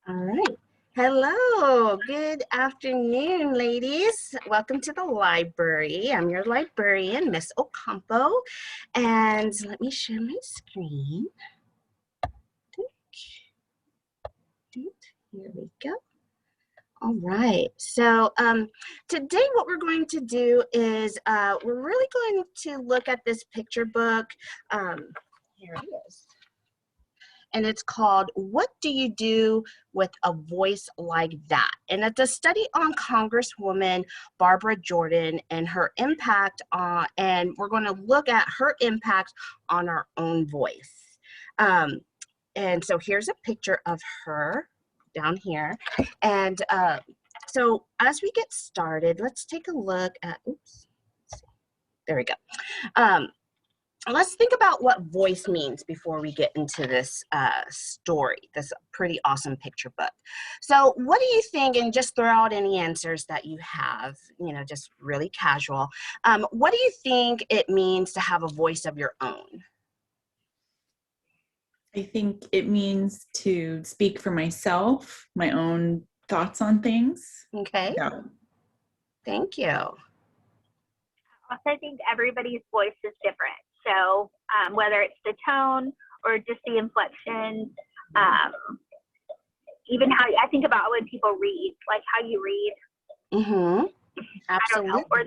All right. Hello. Good afternoon, ladies. Welcome to the library. I'm your librarian, Miss Ocampo. And let me share my screen. Here we go. All right. So today what we're going to do is we're really going to look at this picture book. Here it is. And it's called What Do You Do with a Voice Like That? And it's a study on Congresswoman Barbara Jordan and her impact on, and we're going to look at her impact on our own voice. And so here's a picture of her down here. And so as we get started, let's take a look at, oops, there we go. Let's think about what voice means before we get into this story, this pretty awesome picture book. So what do you think, and just throw out any answers that you have, just really casual. What do you think it means to have a voice of your own? I think it means to speak for myself, my own thoughts on things. Okay. Yeah. Thank you. Also, I think everybody's voice is different. So whether it's the tone or just the inflection, even how I think about when people read, like how you read. Mm-hmm. Absolutely. I don't know, or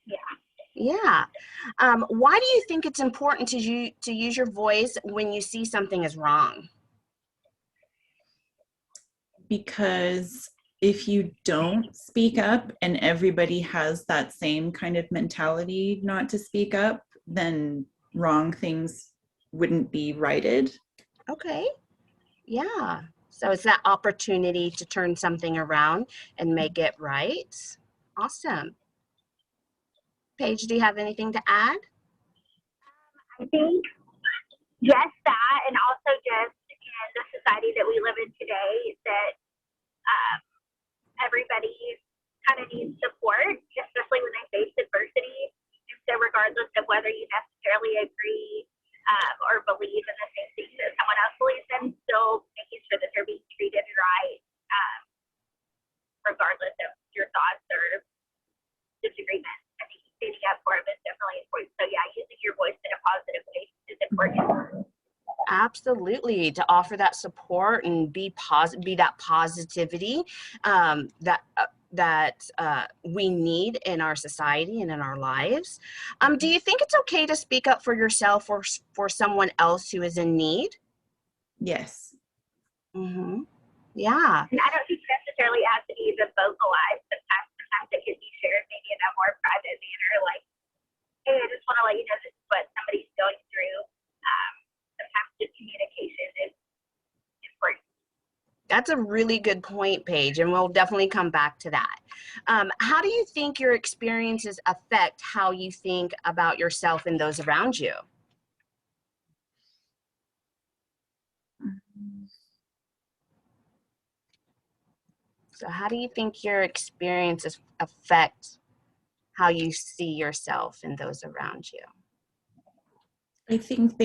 yeah. Yeah. Why do you think it's important to use your voice when you see something is wrong? Because if you don't speak up and everybody has that same kind of mentality not to speak up, then wrong things wouldn't be righted. Okay. Yeah. So it's that opportunity to turn something around and make it right. Awesome. Paige, do you have anything to add? I think yes, that, and also just in the society that we live in today, that everybody kind of needs support, especially when they face adversity. And so regardless of whether you necessarily agree or believe in the same things that someone else believes in, still making sure that they're being treated right, regardless of your thoughts or disagreements. I think standing up for them is definitely important. So yeah, using your voice in a positive way is important. Absolutely, to offer that support and be that positivity that we need in our society and in our lives. Do you think it's okay to speak up for yourself or for someone else who is in need? Yes. Mm-hmm. Yeah. And I don't think necessarily has to be the vocalized. Sometimes it can be shared maybe in a more private manner, like, hey, I just want to let you know this is what somebody's going through. Sometimes just communication is important. That's a really good point, Paige, and we'll definitely come back to that. How do you think your experiences affect how you think about yourself and those around you? So how do you think your experiences affect how you see yourself and those around you? I think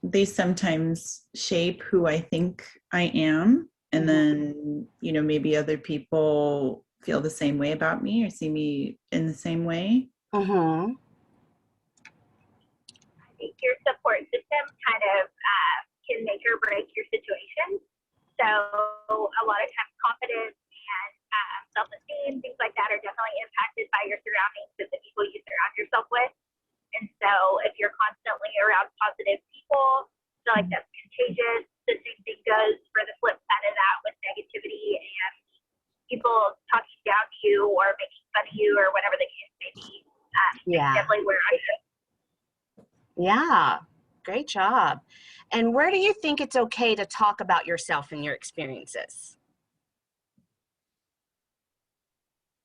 they sometimes shape who I think I am. And then, maybe other people feel the same way about me or see me in the same way. Mm-hmm. I think your support system kind of can make or break your situation. So a lot of times confidence and self-esteem, things like that are definitely impacted by your surroundings and the people you surround yourself with. And so if you're constantly around positive people, I feel like that's contagious. The same thing goes for the flip side of that with negativity and people talking down to you or making fun of you or whatever the case may be. Yeah. Definitely where I am. Yeah, great job. And where do you think it's okay to talk about yourself and your experiences?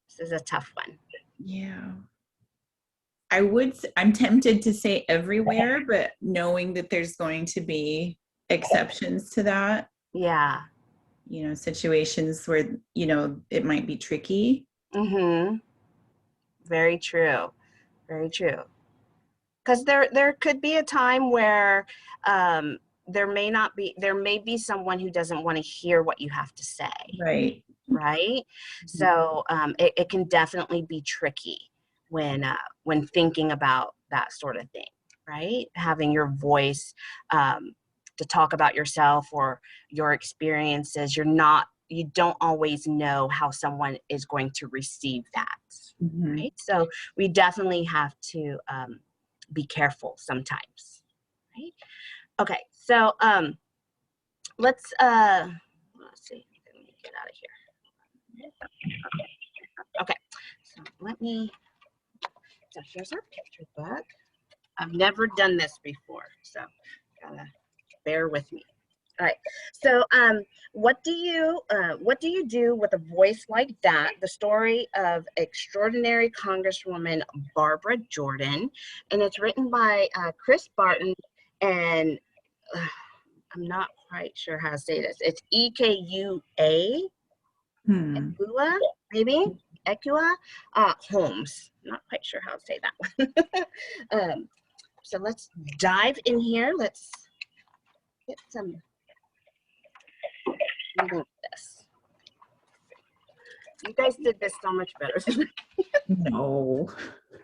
This is a tough one. Yeah. I'm tempted to say everywhere, but knowing that there's going to be exceptions to that. Yeah. Situations where, it might be tricky. Mm-hmm. Very true. Very true. Because there could be a time where there may be someone who doesn't want to hear what you have to say. Right. Right. So it can definitely be tricky when thinking about that sort of thing, right? Having your voice to talk about yourself or your experiences, you don't always know how someone is going to receive that, right? So we definitely have to be careful sometimes, right? Okay, so let's see. Let me get out of here. Okay, so here's our picture book. I've never done this before, so gotta bear with me. All right, so what do you do with a voice like that? The story of extraordinary Congresswoman Barbara Jordan, and it's written by Chris Barton, and I'm not quite sure how to say this. It's Ekua. Ekua, maybe? Ekua Holmes. Not quite sure how to say that one. So let's dive in here. Let's get some of this. You guys did this so much better than me. No.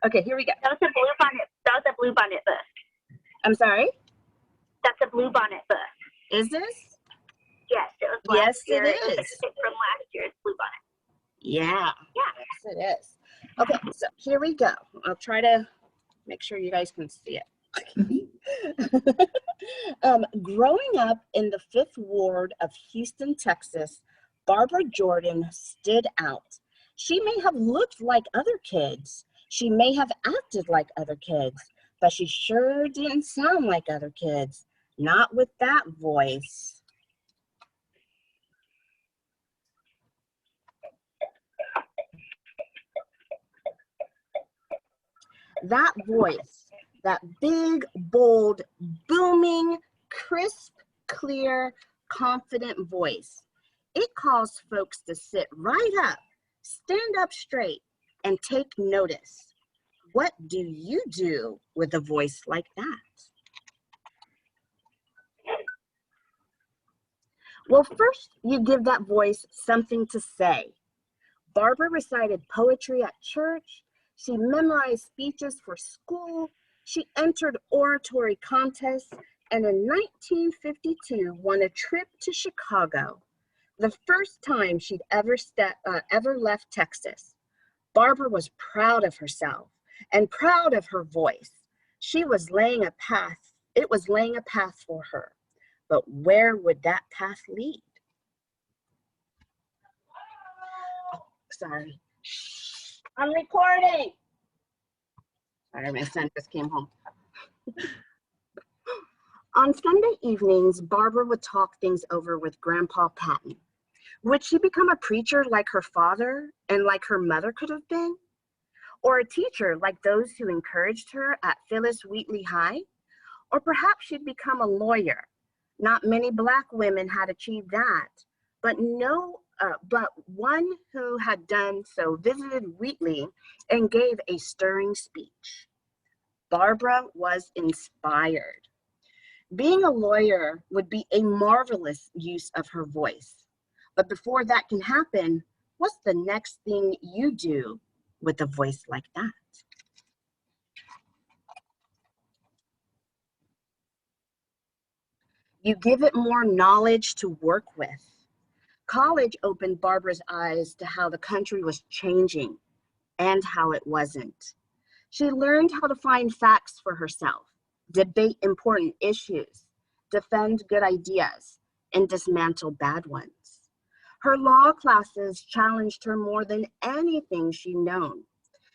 Okay, here we go. That was a bluebonnet. That was a bluebonnet book. I'm sorry? That's a bluebonnet book. Is this? Yes, it was Yes, last year. it It was is. a pick from last year's bluebonnet. Yeah. Yeah. Yes, it is. Okay, so here we go. I'll try to make sure you guys can see it. Growing up in the 5th Ward of Houston, Texas, Barbara Jordan stood out. She may have looked like other kids. She may have acted like other kids, but she sure didn't sound like other kids. Not with that voice. That voice, that big, bold, booming, crisp, clear, confident voice, it calls folks to sit right up, stand up straight, and take notice. What do you do with a voice like that? Well, first, you give that voice something to say. Barbara recited poetry at church. She memorized speeches for school. She entered oratory contests, and in 1952 won a trip to Chicago, the first time she'd ever left Texas. Barbara was proud of herself and proud of her voice. She was laying a path. It was laying a path for her. But where would that path lead? Oh, sorry. I'm recording. Sorry, my son just came home. On Sunday evenings, Barbara would talk things over with Grandpa Patton. Would she become a preacher like her father and like her mother could have been? Or a teacher like those who encouraged her at Phyllis Wheatley High? Or perhaps she'd become a lawyer. Not many Black women had achieved that, but one who had done so visited Wheatley and gave a stirring speech. Barbara was inspired. Being a lawyer would be a marvelous use of her voice. But before that can happen, what's the next thing you do with a voice like that? You give it more knowledge to work with. College opened Barbara's eyes to how the country was changing and how it wasn't. She learned how to find facts for herself, debate important issues, defend good ideas, and dismantle bad ones. Her law classes challenged her more than anything she'd known.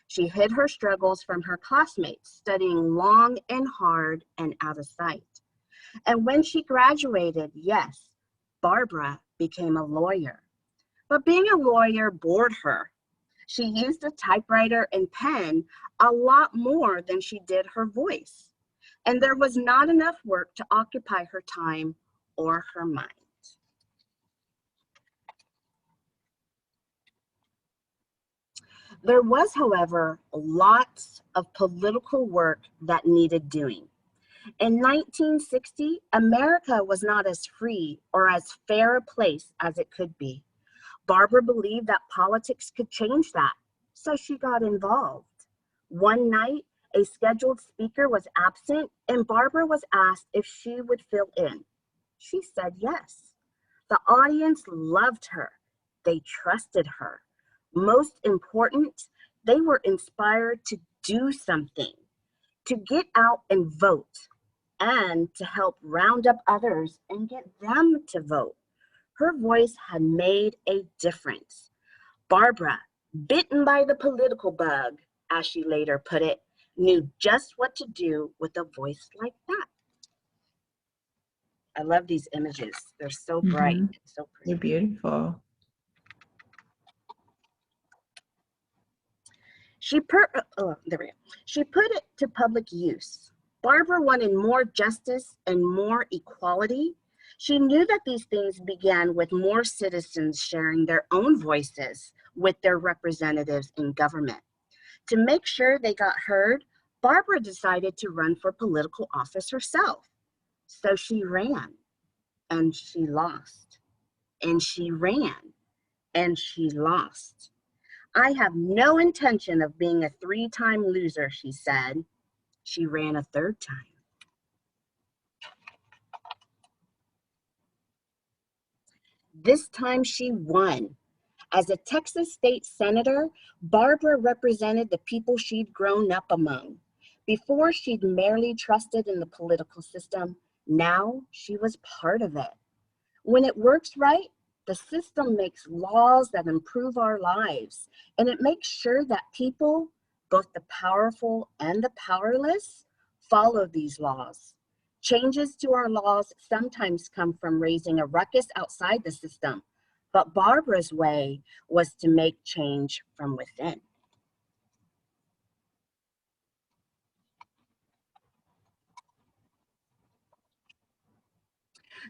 She hid her struggles from her classmates, studying long and hard and out of sight. And when she graduated, yes, Barbara became a lawyer. But being a lawyer bored her. She used a typewriter and pen a lot more than she did her voice. And there was not enough work to occupy her time or her mind. There was, however, lots of political work that needed doing. In 1960, America was not as free or as fair a place as it could be. Barbara believed that politics could change that, so she got involved. One night, a scheduled speaker was absent, and Barbara was asked if she would fill in. She said yes. The audience loved her. They trusted her. Most important, they were inspired to do something, to get out and vote, and to help round up others and get them to vote. Her voice had made a difference. Barbara, bitten by the political bug, as she later put it, knew just what to do with a voice like that. I love these images. They're so bright and so pretty. They're beautiful. She put it to public use. Barbara wanted more justice and more equality. She knew that these things began with more citizens sharing their own voices with their representatives in government. To make sure they got heard, Barbara decided to run for political office herself. So she ran, and she lost. And she ran, and she lost. I have no intention of being a 3-time loser, she said. She ran a 3rd time. This time she won. As a Texas state senator, Barbara represented the people she'd grown up among. Before, she'd merely trusted in the political system. Now she was part of it. When it works right, the system makes laws that improve our lives, and it makes sure that people, both the powerful and the powerless, follow these laws. Changes to our laws sometimes come from raising a ruckus outside the system, but Barbara's way was to make change from within.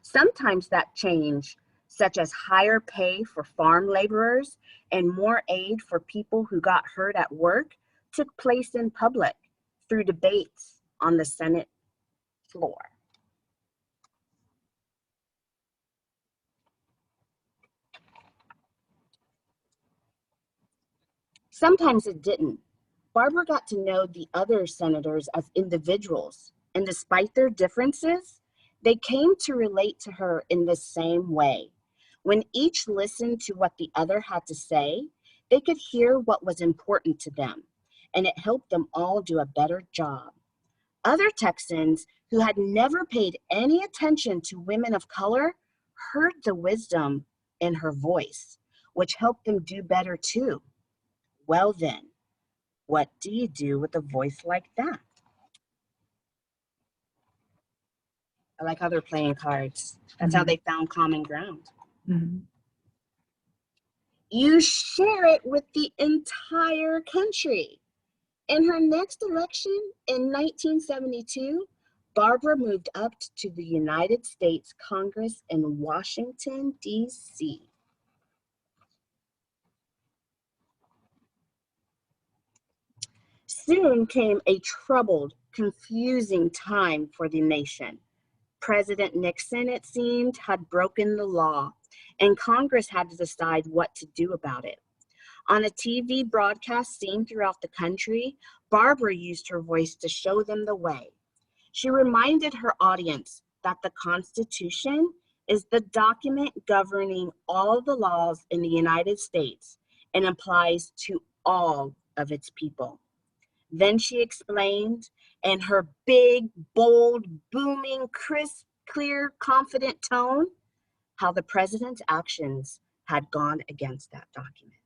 Sometimes that change, such as higher pay for farm laborers and more aid for people who got hurt at work, took place in public through debates on the Senate floor. Sometimes it didn't. Barbara got to know the other senators as individuals, and despite their differences, they came to relate to her in the same way. When each listened to what the other had to say, they could hear what was important to them, and it helped them all do a better job. Other Texans who had never paid any attention to women of color heard the wisdom in her voice, which helped them do better too. Well then, what do you do with a voice like that? I like how they're playing cards. That's how they found common ground. You share it with the entire country. In her next election in 1972, Barbara moved up to the United States Congress in Washington, D.C. Soon came a troubled, confusing time for the nation. President Nixon, it seemed, had broken the law, and Congress had to decide what to do about it. On a TV broadcast seen throughout the country, Barbara used her voice to show them the way. She reminded her audience that the Constitution is the document governing all the laws in the United States and applies to all of its people. Then she explained in her big, bold, booming, crisp, clear, confident tone how the president's actions had gone against that document.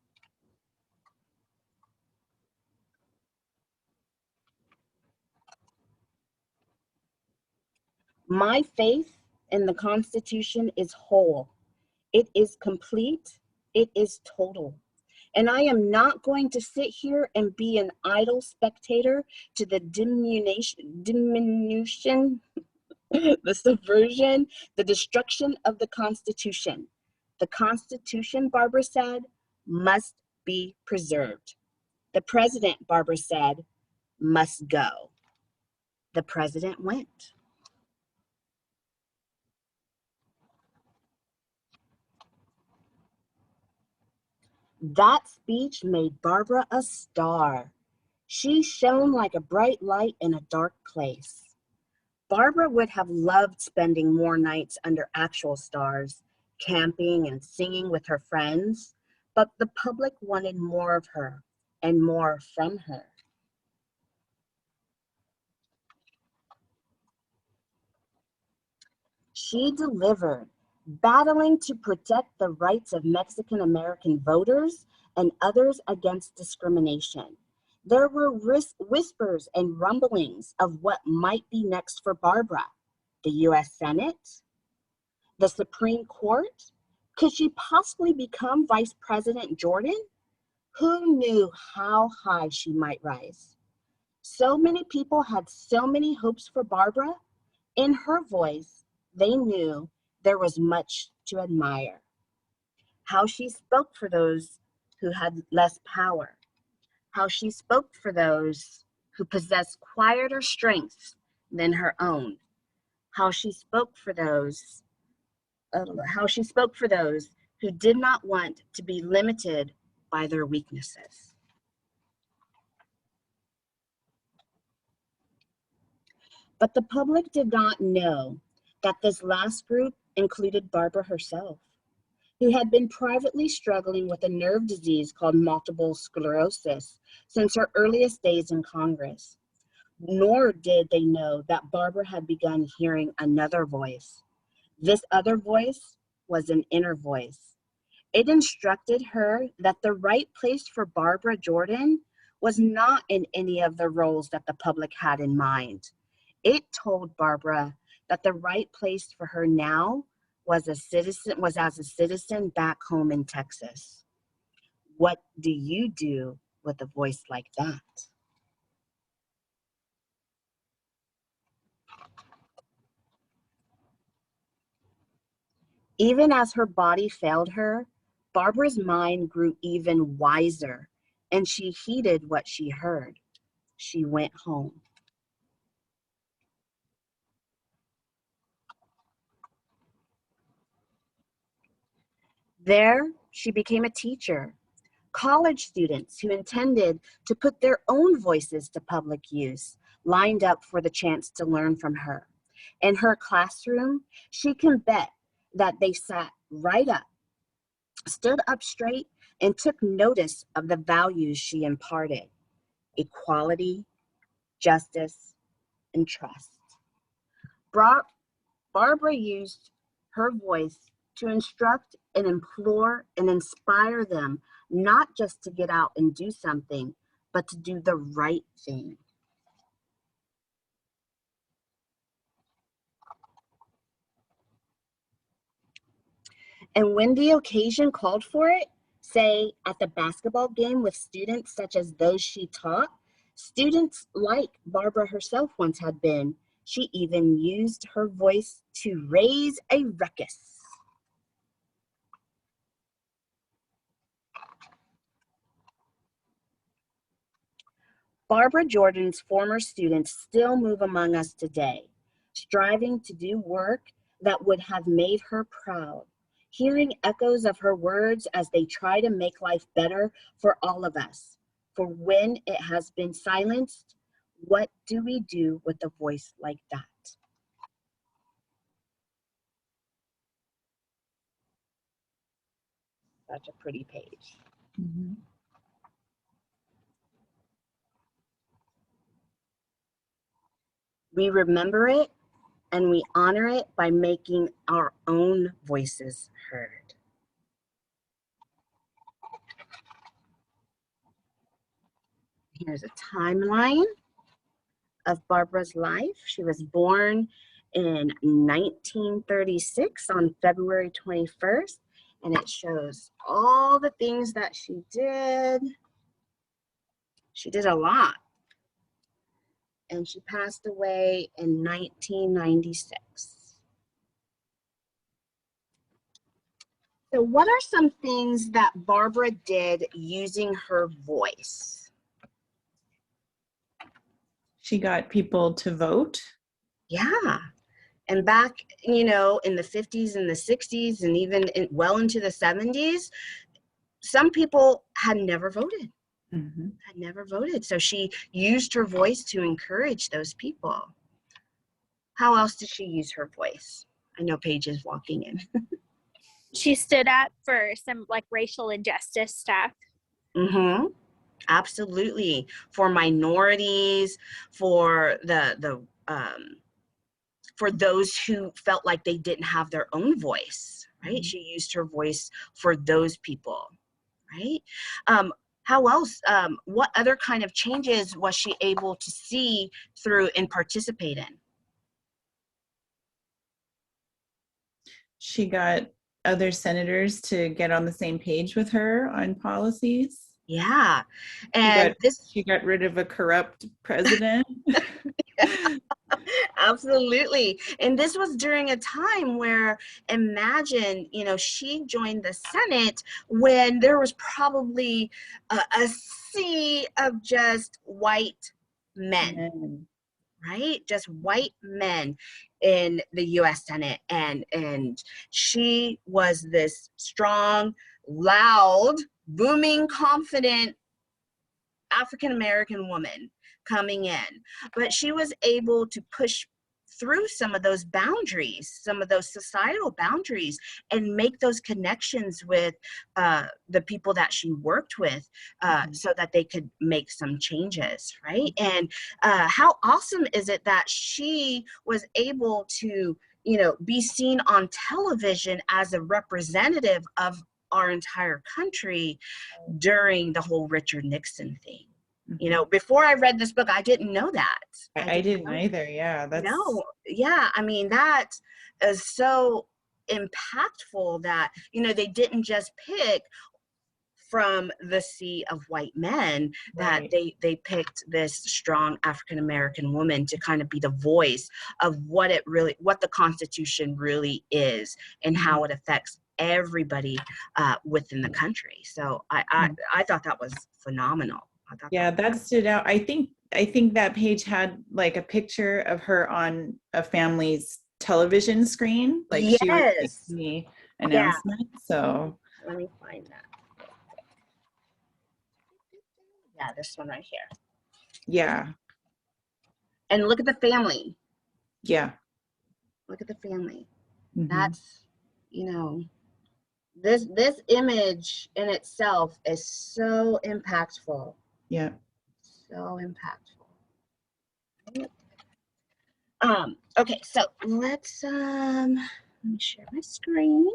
My faith in the Constitution is whole. It is complete. It is total. And I am not going to sit here and be an idle spectator to the diminution, the subversion, the destruction of the Constitution. The Constitution, Barbara said, must be preserved. The president, Barbara said, must go. The president went. That speech made Barbara a star. She shone like a bright light in a dark place. Barbara would have loved spending more nights under actual stars, camping and singing with her friends, but the public wanted more of her and more from her. She delivered, battling to protect the rights of Mexican American voters and others against discrimination. There were whispers and rumblings of what might be next for Barbara. The US Senate, the Supreme Court? Could she possibly become Vice President Jordan? Who knew how high she might rise? So many people had so many hopes for Barbara. In her voice, they knew there was much to admire. How she spoke for those who had less power. How she spoke for those who possessed quieter strengths than her own. How she spoke for those who did not want to be limited by their weaknesses. But the public did not know that this last group included Barbara herself, who had been privately struggling with a nerve disease called multiple sclerosis since her earliest days in Congress. Nor did they know that Barbara had begun hearing another voice. This other voice was an inner voice. It instructed her that the right place for Barbara Jordan was not in any of the roles that the public had in mind. It told Barbara that the right place for her now was as a citizen back home in Texas. What do you do with a voice like that? Even as her body failed her, Barbara's mind grew even wiser, and she heeded what she heard. She went home. There, she became a teacher. College students who intended to put their own voices to public use lined up for the chance to learn from her. In her classroom, she can bet that they sat right up, stood up straight, and took notice of the values she imparted: equality, justice, and trust. Barbara used her voice to instruct and implore and inspire them, not just to get out and do something, but to do the right thing. And when the occasion called for it, say at the basketball game with students such as those she taught, students like Barbara herself once had been, she even used her voice to raise a ruckus. Barbara Jordan's former students still move among us today, striving to do work that would have made her proud, hearing echoes of her words as they try to make life better for all of us. For when it has been silenced, what do we do with a voice like that? Such a pretty page. Mm-hmm. We remember it and we honor it by making our own voices heard. Here's a timeline of Barbara's life. She was born in 1936 on February 21st, and it shows all the things that she did. She did a lot. And she passed away in 1996. So what are some things that Barbara did using her voice? She got people to vote. Yeah. And back, in the 50s and the 60s and even well into the 70s, some people had never voted. Mhm. Had never voted. So she used her voice to encourage those people. How else did she use her voice? I know Paige is walking in. She stood up for some like racial injustice stuff. Mm-hmm. Absolutely. For minorities, for for those who felt like they didn't have their own voice, right? Mhm. She used her voice for those people, right? How else, what other kind of changes was she able to see through and participate in? She got other senators to get on the same page with her on policies. Yeah. She And got this, she got rid of a corrupt president. absolutely. And this was during a time where, imagine, you know, she joined the Senate when there was probably a sea of just white men, Men. right? Just white men in the US Senate. And she was this strong, loud, booming, confident African American woman coming in, but she was able to push through some of those boundaries, some of those societal boundaries, and make those connections with the people that she worked with, so that they could make some changes, right? And how awesome is it that she was able to, you know, be seen on television as a representative of our entire country during the whole Richard Nixon thing. You know, before I read this book, I didn't know that. I didn't either. Yeah, that's No, yeah, I mean, that is so impactful that, you know, they didn't just pick from the sea of white men, that right. they picked this strong African American woman to kind of be the voice of what the Constitution really is and how it affects everybody within the country. So I thought that was phenomenal. I thought Yeah, that stood out. I think that page had like a picture of her on a family's television screen, like she was yes, making the yeah. announcement. So Let me find that. Yeah, this one right here. yeah, And look at the family. yeah. Look at the family. Mhm. That's, you know, this image in itself is so impactful. Yeah. So impactful. Okay, so let me share my screen.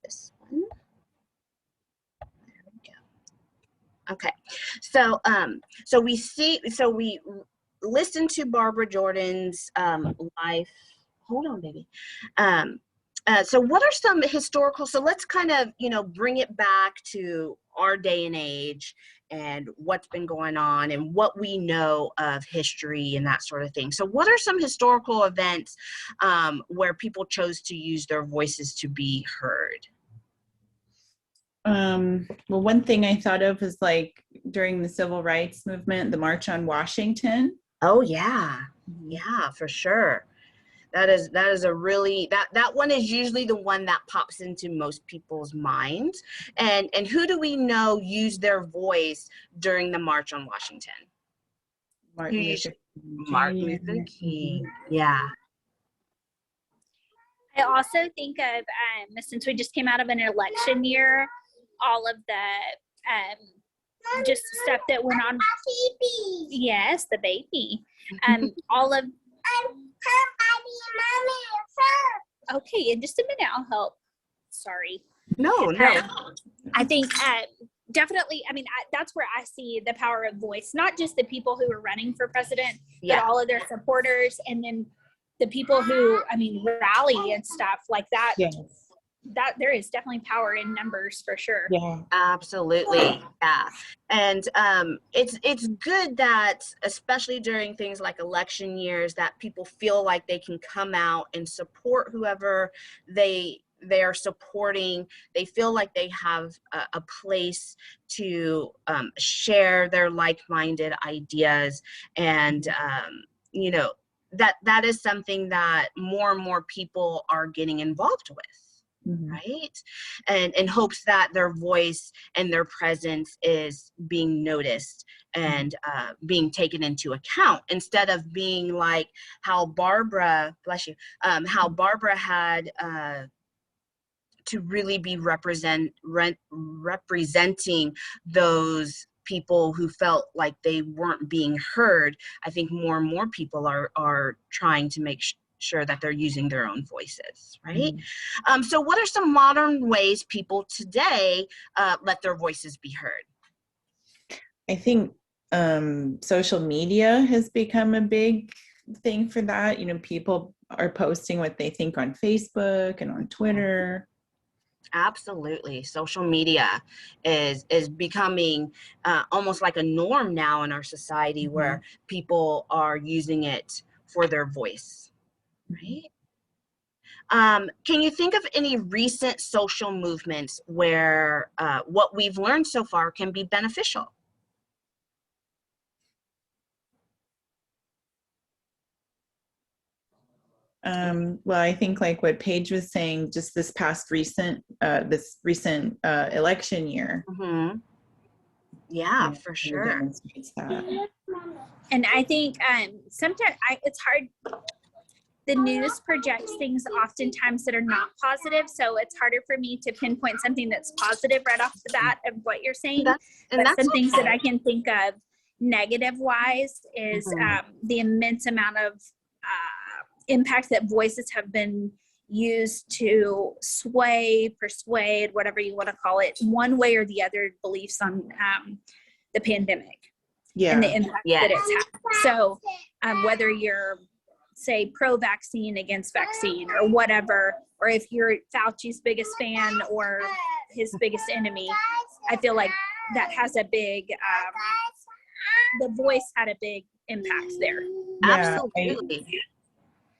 This one. There we go. Okay. So we listen to Barbara Jordan's life. Hold on, baby. So what are some historical, so let's kind of, you know, bring it back to our day and age and what's been going on and what we know of history and that sort of thing. So what are some historical events where people chose to use their voices to be heard? Well, one thing I thought of is like during the civil rights movement, the March on Washington. Oh yeah, yeah, for sure. That is a really, that one is usually the one that pops into most people's minds. And who do we know used their voice during the March on Washington? Who Martin used Luther King Martin Luther Jr. King? Yeah. I also think of since we just came out of an election year, all of the just stuff that went on. Yes, the baby. All of. Okay, in just a minute, I'll help. Sorry. No. I think definitely, I mean, that's where I see the power of voice, not just the people who are running for president, Yeah. but all of their supporters, and then the people who, I mean, rally and stuff like that. Yes. That there is definitely power in numbers for sure. Yeah. Absolutely. Yeah. And it's good that, especially during things like election years, that people feel like they can come out and support whoever they are supporting. They feel like they have a place to share their like-minded ideas. And you know, that is something that more and more people are getting involved with. right? And in hopes that their voice and their presence is being noticed and being taken into account, instead of being like how Barbara, bless you, how Barbara had to really be representing those people who felt like they weren't being heard. I think more and more people are trying to make sure that they're using their own voices, right? So what are some modern ways people today let their voices be heard? I think social media has become a big thing for that. You know, people are posting what they think on Facebook and on Twitter. Absolutely. Social media is becoming almost like a norm now in our society, where people are using it for their voice, right? Can you think of any recent social movements where what we've learned so far can be beneficial? Well, I think like what Paige was saying, just this recent election year. Yeah, for sure. Demonstrates that. And I think sometimes it's hard. The news projects things oftentimes that are not positive, so it's harder for me to pinpoint something that's positive right off the bat of what you're saying. But some things that I can think of negative-wise is the immense amount of impact that voices have been used to sway, persuade, whatever you want to call it, one way or the other, beliefs on the pandemic and the impact that it's had. So whether you're, say, pro-vaccine, against vaccine, or whatever, or if you're Fauci's biggest fan or his biggest enemy, I feel like that has a big, the voice had a big impact there. Absolutely.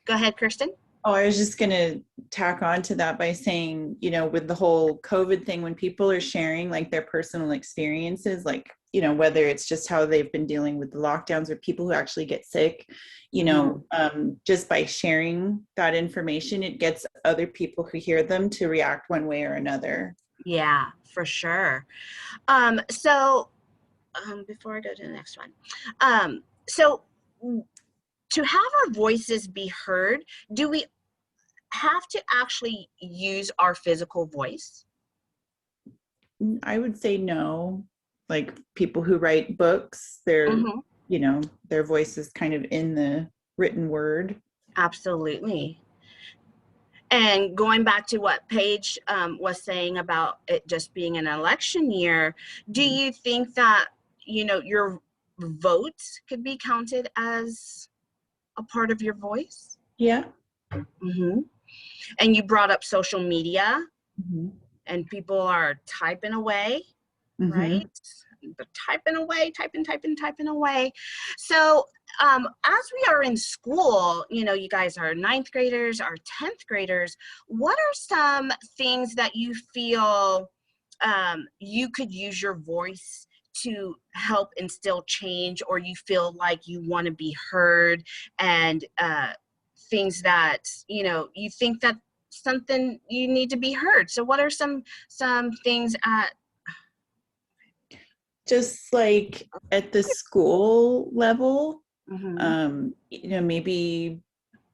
Go ahead, Kirsten. Oh, I was just going to tack on to that by saying, you know, with the whole COVID thing, when people are sharing like their personal experiences, like, you know, whether it's just how they've been dealing with the lockdowns or people who actually get sick, you know, just by sharing that information, it gets other people who hear them to react one way or another. Yeah, for sure. So before I go to the next one, so to have our voices be heard, do we have to actually use our physical voice? I would say no. Like people who write books, they're, you know, their voice is kind of in the written word. Absolutely. And going back to what Paige was saying about it just being an election year, do you think that, you know, your votes could be counted as a part of your voice? Yeah. And you brought up social media, and people are typing away, right? They're typing away, typing away. So as we are in school, you know, you guys are 9th graders, are 10th graders, what are some things that you feel you could use your voice to help instill change, or you feel like you want to be heard, and things that, you know, you think that something you need to be heard? So what are some things at just like at the school level, you know, maybe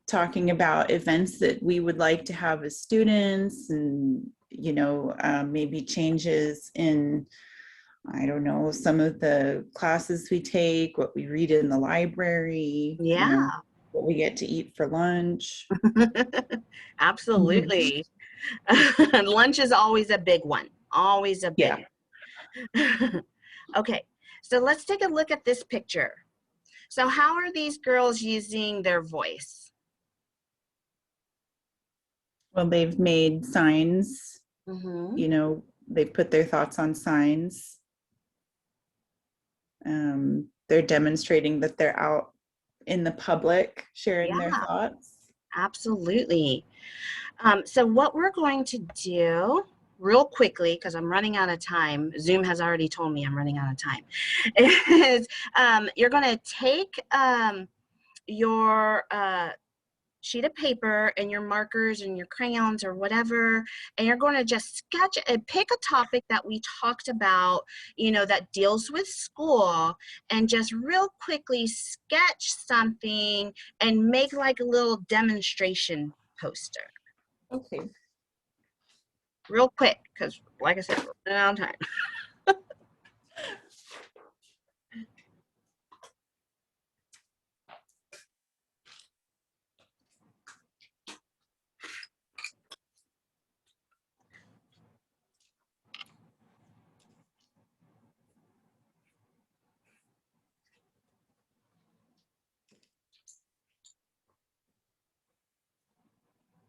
talking about events that we would like to have as students, and, you know, maybe changes in, I don't know, some of the classes we take, what we read in the library, you know, what we get to eat for lunch. Absolutely. Lunch is always a big one. Always a big one. Okay, so let's take a look at this picture. So how are these girls using their voice? Well, they've made signs, you know, they put their thoughts on signs. They're demonstrating that they're out in the public sharing their thoughts. Absolutely. So what we're going to do real quickly, because I'm running out of time, Zoom has already told me I'm running out of time, is you're going to take your sheet of paper and your markers and your crayons or whatever, and you're going to just sketch and pick a topic that we talked about, you know, that deals with school, and just real quickly sketch something and make like a little demonstration poster. Okay. Real quick, because like I said, we're running out of time.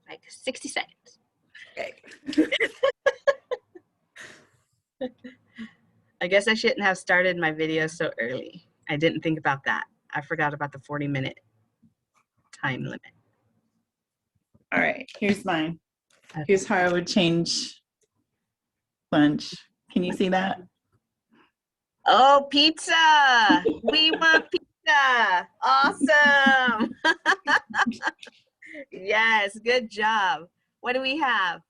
Like 60 seconds. Okay. I guess I shouldn't have started my video so early. I didn't think about that. I forgot about the 40-minute time limit. All right, here's mine. Okay. Here's how I would change lunch. Can you see that? Oh, pizza! We want pizza! Awesome! Yes, good job. What do we have?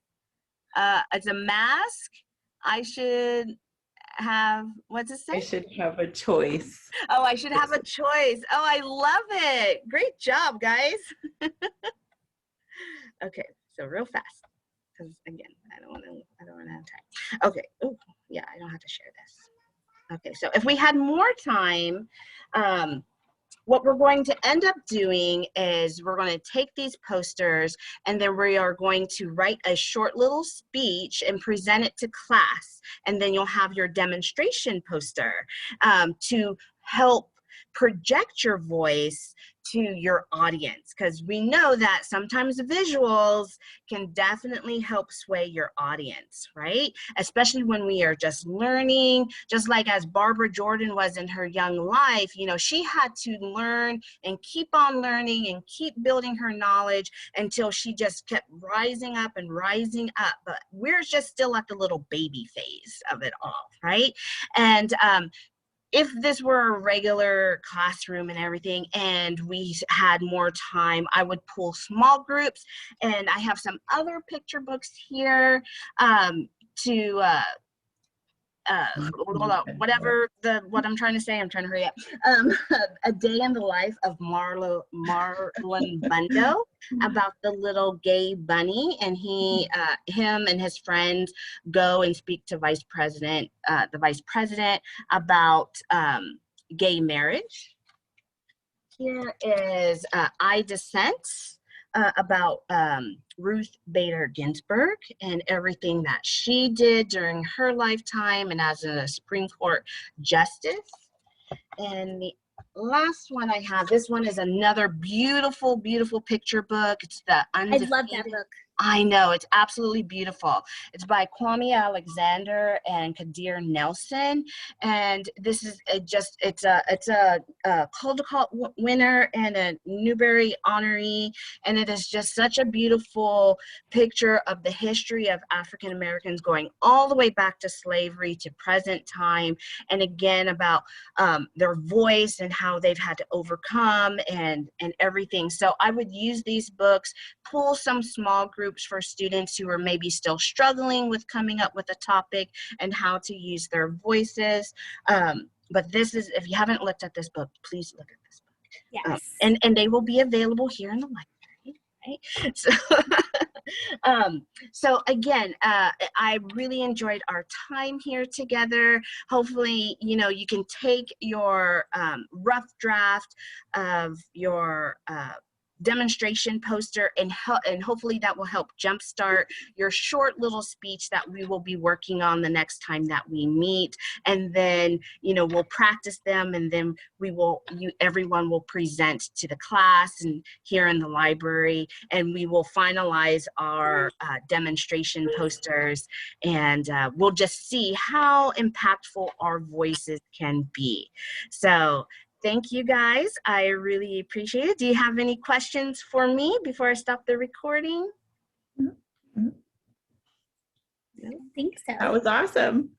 It's a mask. I should have, what's it I say? should have a choice. Oh, I should have a choice. Oh, I love it. Great job, guys. Okay, so real fast, because again, I don't want to have time. Okay. Oh, yeah, I don't have to share this. Okay, so if we had more time, what we're going to end up doing is we're going to take these posters and then we are going to write a short little speech and present it to class. And then you'll have your demonstration poster to help project your voice to your audience, because we know that sometimes visuals can definitely help sway your audience, right? Especially when we are just learning, just like as Barbara Jordan was in her young life, you know, she had to learn and keep on learning and keep building her knowledge until she just kept rising up and rising up. But we're just still at the little baby phase of it all, right? And if this were a regular classroom and everything and we had more time, I would pull small groups, and I have some other picture books here to what I'm trying to say, I'm trying to hurry up. A Day in the Life of Marlon Bundo, about the little gay bunny, and him and his friends go and speak to the vice president about gay marriage. Here is I Dissent, about Ruth Bader Ginsburg and everything that she did during her lifetime and as a Supreme Court justice. And the last one I have, this one is another beautiful, beautiful picture book. It's the Undefeated. I love that book. I know, it's absolutely beautiful. It's by Kwame Alexander and Kadir Nelson, and this is it's a Caldecott winner and a Newbery honoree, and it is just such a beautiful picture of the history of African Americans going all the way back to slavery to present time, and again about their voice and how they've had to overcome and everything. So I would use these books, pull some small groups for students who are maybe still struggling with coming up with a topic and how to use their voices. But this is, if you haven't looked at this book, please look at this book. Yes. And they will be available here in the library, right? So, so again, I really enjoyed our time here together. Hopefully, you know, you can take your rough draft of your demonstration poster and hopefully that will help jumpstart your short little speech that we will be working on the next time that we meet. And then, you know, we'll practice them, and then everyone will present to the class and here in the library, and we will finalize our demonstration posters, and we'll just see how impactful our voices can be. So thank you guys. I really appreciate it. Do you have any questions for me before I stop the recording? Mm-hmm. I think so. That was awesome.